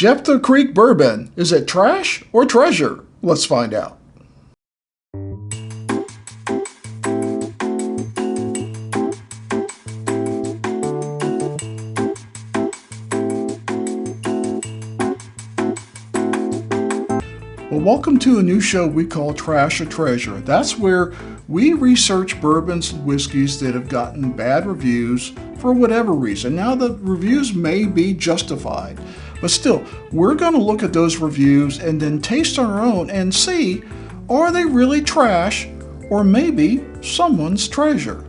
Jeptha Creed Bourbon, is it trash or treasure? Let's find out. Well, welcome to a new show we call Trash or Treasure. That's where we research bourbons and whiskeys that have gotten bad reviews for whatever reason. Now, the reviews may be justified, but still, we're going to look at those reviews and then taste on our own and see, are they really trash or maybe someone's treasure?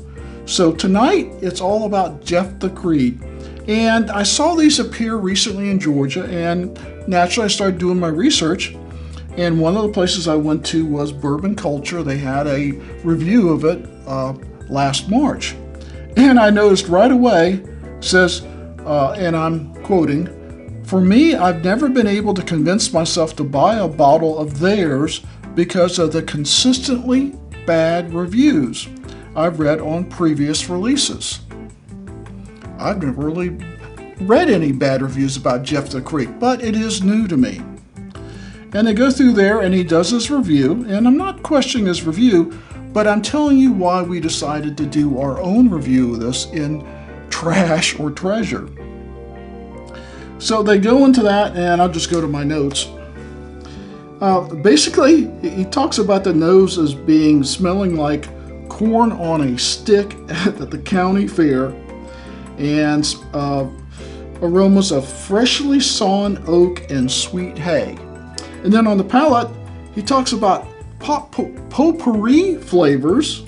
So tonight, it's all about Jeptha Creed. And I saw these appear recently in Georgia, and naturally I started doing my research. And one of the places I went to was Bourbon Culture. They had a review of it last March. And I noticed right away, says, and I'm quoting, "For me, I've never been able to convince myself to buy a bottle of theirs because of the consistently bad reviews I've read on previous releases." I've never really read any bad reviews about Jeptha Creed, but it is new to me. And they go through there and he does his review, and I'm not questioning his review, but I'm telling you why we decided to do our own review of this in Trash or Treasure. So they go into that, and I'll just go to my notes. Basically, he talks about the nose as being smelling like corn on a stick at the county fair, and aromas of freshly sawn oak and sweet hay. And then on the palate, he talks about potpourri flavors,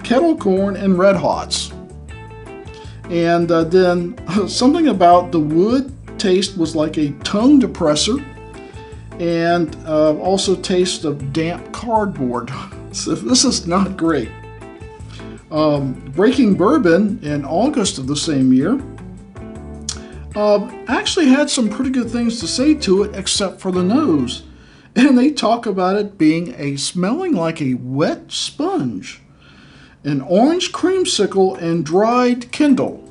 kettle corn, and red hots. And then something about the wood taste was like a tongue depressor, and also taste of damp cardboard. So this is not great. Breaking Bourbon in August of the same year actually had some pretty good things to say to it, except for the nose. And they talk about it being smelling like a wet sponge, an orange creamsicle, and dried Kindle.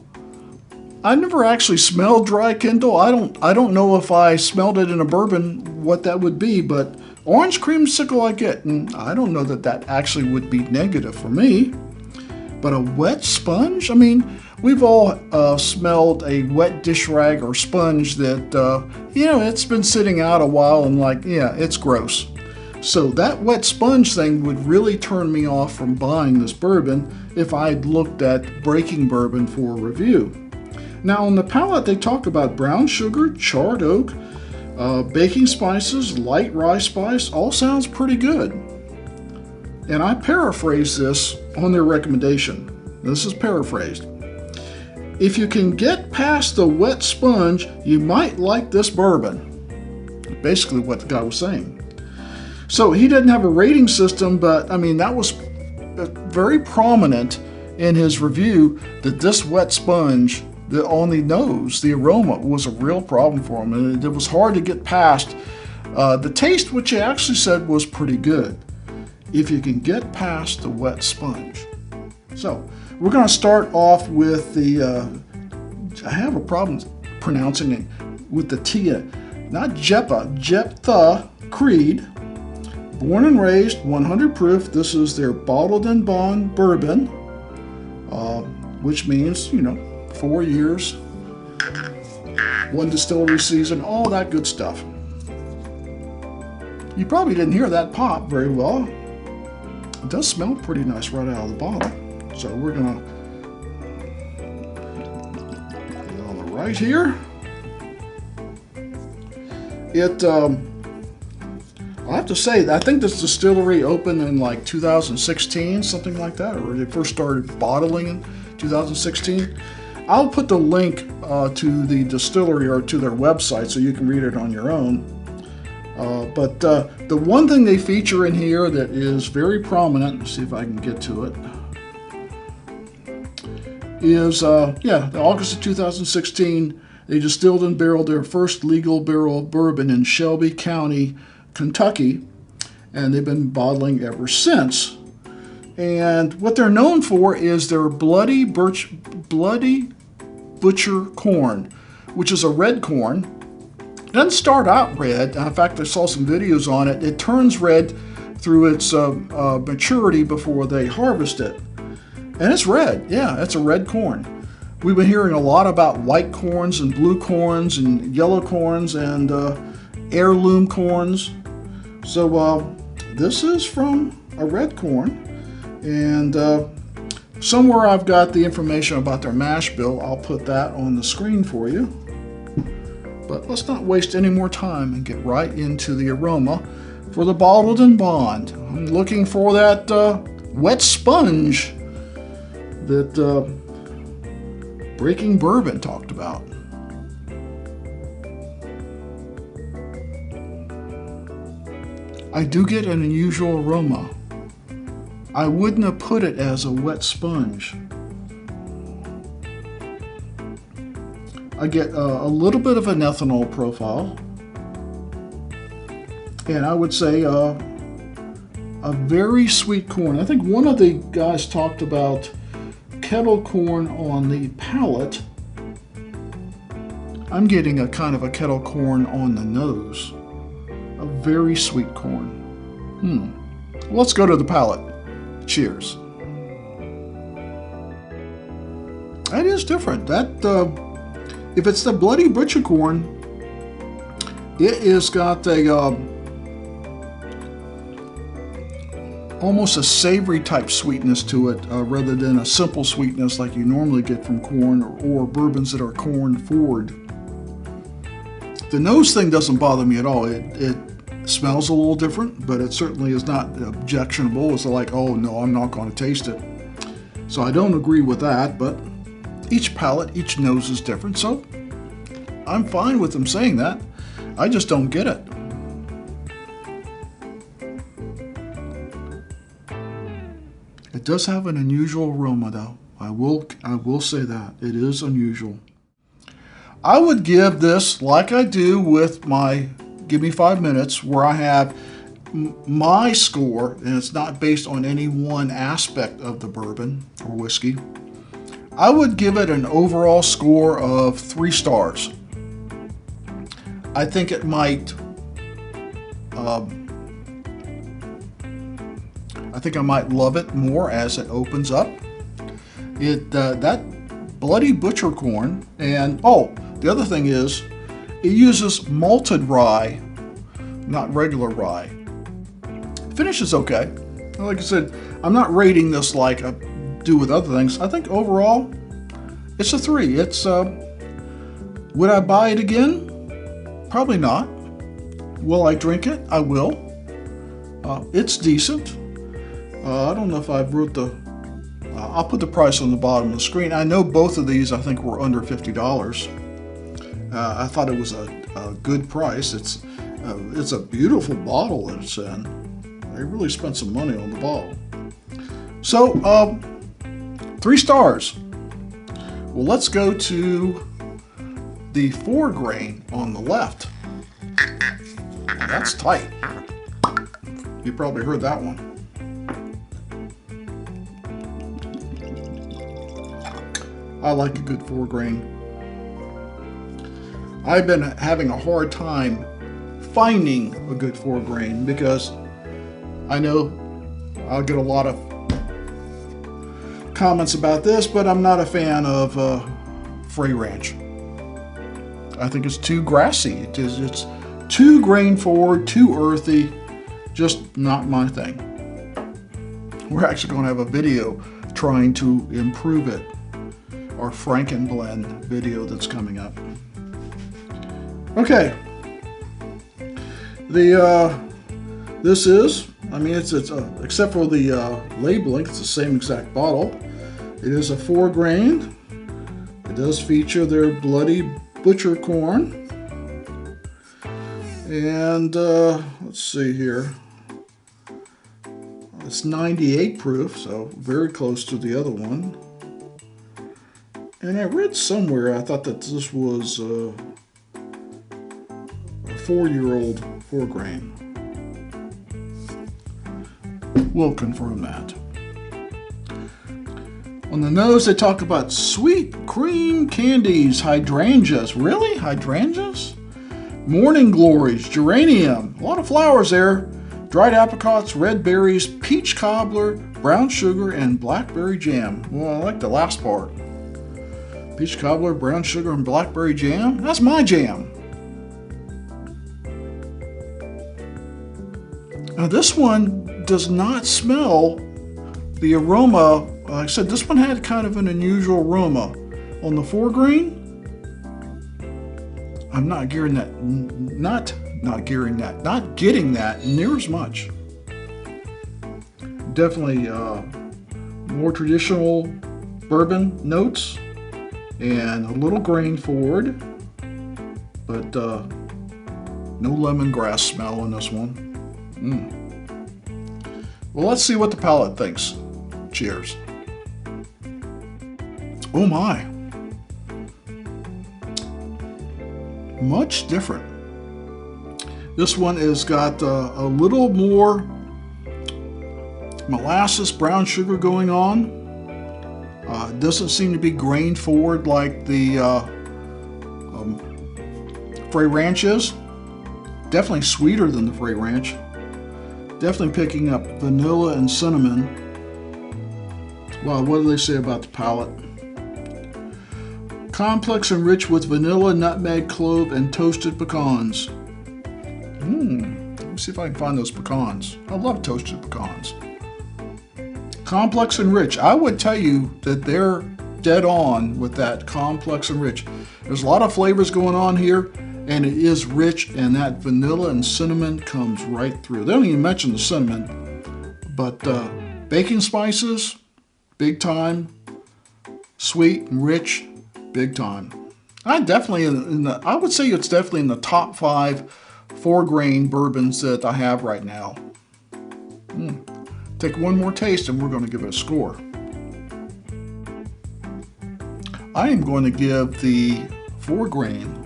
I never actually smelled dry Kindle. I don't know if I smelled it in a bourbon what that would be, but orange creamsicle I get, and I don't know that that actually would be negative for me. But a wet sponge? I mean, we've all smelled a wet dish rag or sponge that, it's been sitting out a while and it's gross. So that wet sponge thing would really turn me off from buying this bourbon if I'd looked at Breaking Bourbon for a review. Now on the palate, they talk about brown sugar, charred oak, baking spices, light rye spice, all sounds pretty good. And I paraphrase this on their recommendation. This is paraphrased. "If you can get past the wet sponge, you might like this bourbon." Basically what the guy was saying. So he didn't have a rating system, but I mean, that was very prominent in his review, that this wet sponge on the nose, the aroma, was a real problem for him. And it was hard to get past. The taste, which he actually said was pretty good, if you can get past the wet sponge. So we're going to start off with I have a problem pronouncing it with the T, not Jeptha Creed. Born and raised, 100 proof. This is their bottled and bond bourbon, which means, 4 years, 1 distillery season, all that good stuff. You probably didn't hear that pop very well. It does smell pretty nice right out of the bottle. So we're gonna get on the right here. I have to say, I think this distillery opened in like 2016, something like that, or they first started bottling in 2016. I'll put the link to the distillery or to their website so you can read it on your own. But the one thing they feature in here that is very prominent, let's see if I can get to it, is, the August of 2016, they distilled and barreled their first legal barrel of bourbon in Shelby County, Kentucky, and they've been bottling ever since. And what they're known for is their bloody butcher corn, which is a red corn. doesn't start out red. In fact, I saw some videos on it. It turns red through its maturity before they harvest it. And it's red. Yeah, it's a red corn. We've been hearing a lot about white corns and blue corns and yellow corns and heirloom corns. So this is from a red corn. And somewhere I've got the information about their mash bill. I'll put that on the screen for you. But let's not waste any more time and get right into the aroma for the bottled and bond. I'm looking for that wet sponge that Breaking Bourbon talked about. I do get an unusual aroma. I wouldn't have put it as a wet sponge. I get a little bit of an ethanol profile, and I would say a very sweet corn. I think one of the guys talked about kettle corn on the palate. I'm getting a kind of a kettle corn on the nose. A very sweet corn. Let's go to the palate. Cheers. That is different. That if it's the Bloody Butcher corn, it has got a almost a savory type sweetness to it, rather than a simple sweetness like you normally get from corn or bourbons that are corn forward. The nose thing doesn't bother me at all. It smells a little different, but it certainly is not objectionable. It's like, oh no, I'm not going to taste it. So I don't agree with that, but each palate, each nose is different, so I'm fine with them saying that. I just don't get it. It does have an unusual aroma, though. I will say that. It is unusual. I would give this, like I do with my Give Me 5 Minutes, where I have my score, and it's not based on any one aspect of the bourbon or whiskey. I would give it an overall score of 3 stars. I think it might, I think I might love it more as it opens up. That Bloody Butcher corn, and the other thing is, it uses malted rye, not regular rye. Finish is okay. Like I said, I'm not rating this like I do with other things. I think overall, it's a 3. It's would I buy it again? Probably not. Will I drink it? I will. It's decent. I don't know if I've wrote the. I'll put the price on the bottom of the screen. I know both of these I think were under $50. I thought it was a good price. It's a beautiful bottle that it's in. They really spent some money on the bottle. So 3 stars. Well, let's go to the 4 grain on the left. That's tight. You probably heard that one. I like a good 4 grain. I've been having a hard time finding a good 4 grain because I know I'll get a lot of comments about this, but I'm not a fan of Frey Ranch. I think it's too grassy. It's too grain forward, too earthy, just not my thing. We're actually going to have a video trying to improve it. Our Frankenblend video that's coming up. Okay. This is, I mean, it's except for the labeling, it's the same exact bottle. It is a 4 grain. It does feature their Bloody Butcher corn. And let's see here. It's 98 proof, so very close to the other one. And I read somewhere, I thought that this was a 4-year-old 4 grain. We'll confirm that. On the nose, they talk about sweet cream candies, hydrangeas. Really? Hydrangeas? Morning Glories, geranium, a lot of flowers there. Dried apricots, red berries, peach cobbler, brown sugar, and blackberry jam. Well, I like the last part. Peach cobbler, brown sugar, and blackberry jam? That's my jam. Now this one does not smell the aroma. Like I said, this one had kind of an unusual aroma. On the 4-grain, I'm not getting that near as much. Definitely more traditional bourbon notes and a little grain forward, but no lemongrass smell in this one. Well, let's see what the palate thinks. Cheers. Oh my. Much different. This one has got a little more molasses, brown sugar going on. It doesn't seem to be grained forward like the Frey Ranch is. Definitely sweeter than the Frey Ranch. Definitely picking up vanilla and cinnamon. Wow, what do they say about the palate? Complex and rich with vanilla, nutmeg, clove, and toasted pecans. Let me see if I can find those pecans. I love toasted pecans. Complex and rich. I would tell you that they're dead on with that complex and rich. There's a lot of flavors going on here, and it is rich, and that vanilla and cinnamon comes right through. They don't even mention the cinnamon, but baking spices, big time. Sweet and rich, big time. I would say it's definitely in the top 5 4-grain bourbons that I have right now. Take one more taste and we're going to give it a score. I am going to give the 4-grain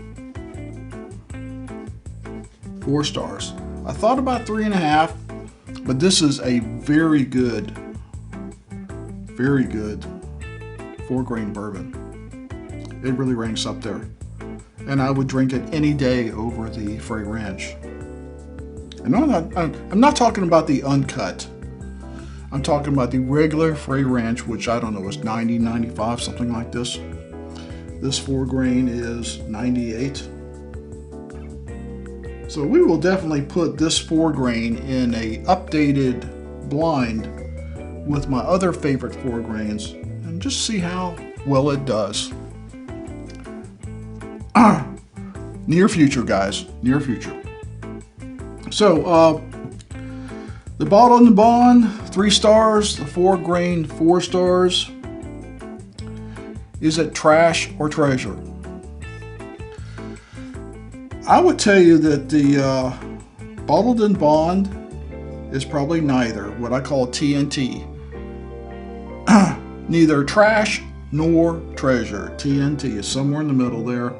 4 stars. I thought about 3.5, but this is a very good 4-grain bourbon. It really ranks up there. And I would drink it any day over the Frey Ranch. And I'm not talking about the uncut. I'm talking about the regular Frey Ranch, which I don't know, is 90, 95, something like this. This 4-grain is 98. So we will definitely put this 4-grain in a updated blind with my other favorite 4-grains and just see how well it does. Near future, guys. Near future. So, the Bottled and Bond, 3 stars. The 4-grain, 4 stars. Is it trash or treasure? I would tell you that the Bottled and Bond is probably neither. What I call TNT. Neither trash nor treasure. TNT is somewhere in the middle there.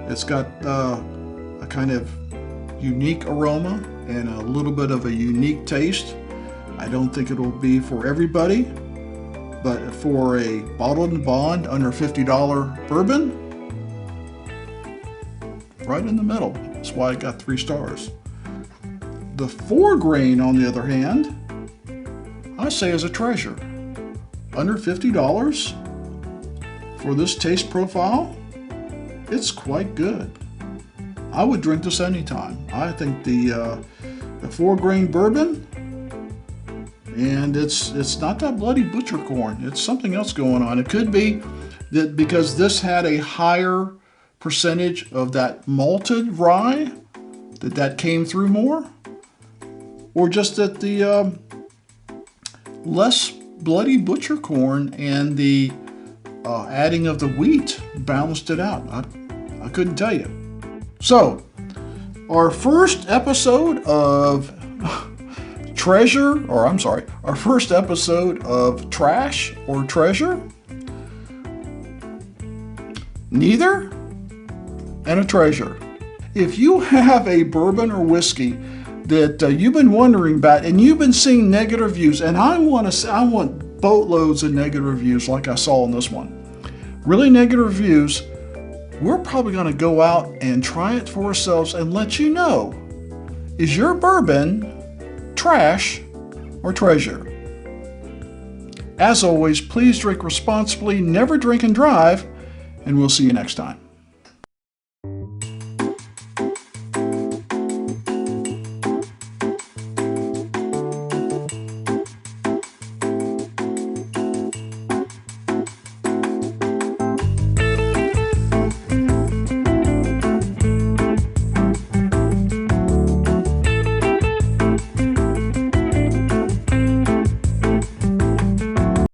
It's got a kind of unique aroma and a little bit of a unique taste. I don't think it'll be for everybody, but for a Bottled and Bond under $50 bourbon, right in the middle. That's why I got 3 stars. The 4-grain, on the other hand, I say is a treasure. Under $50 for this taste profile, it's quite good. I would drink this anytime. I think the 4-grain bourbon, and it's not that bloody butcher corn. It's something else going on. It could be that because this had a higher percentage of that malted rye, that came through more, or just that the less bloody butcher corn and the adding of the wheat balanced it out. I couldn't tell you. So, our first episode of our first episode of Trash or Treasure, neither, and a treasure. If you have a bourbon or whiskey that you've been wondering about and you've been seeing negative reviews, and I want boatloads of negative reviews like I saw in this one. Really negative reviews. we're probably going to go out and try it for ourselves and let you know, is your bourbon trash or treasure? As always, please drink responsibly, never drink and drive, and we'll see you next time.